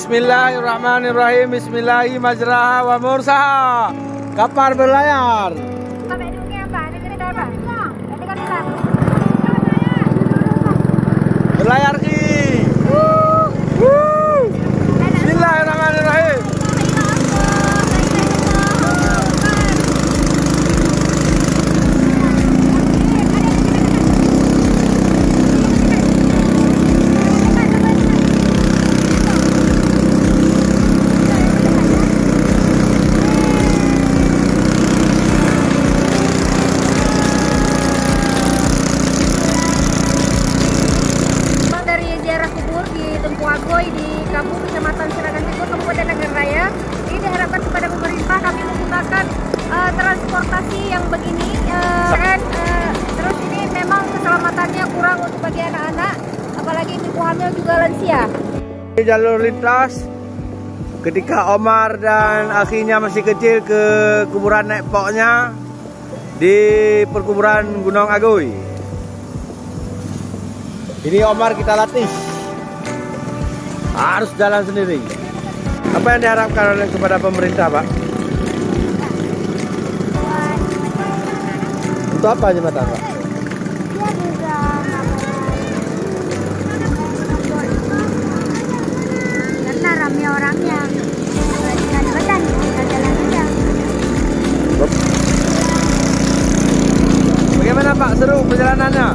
Bismillahirrahmanirrahim. Bismillahi majraha wa mursaha. Kapal berlayar. Sampai duduknya Mbak, ini cerita Mbak. Nanti kan pulang. Berlayar ki. Bismillahirrahmanirrahim. Agoy di Kampung Kecamatan Seragan Timur, Kabupaten Nagan Raya. Ini diharapkan kepada pemerintah kami menggunakan transportasi yang begini terus ini memang keselamatannya kurang untuk bagi anak-anak, apalagi ibu hamil juga lansia. Jalur lintas ketika Omar dan akhinya masih kecil ke kuburan nek poknya di perkuburan Gunung Agoy. Ini Omar kita latih. Harus jalan sendiri. Apa yang diharapkan oleh kepada pemerintah, Pak? Untuk apa jembatan, Pak? Karena ramai orangnya. Jembatan, jalan aja. Bagaimana, Pak? Seru perjalanannya?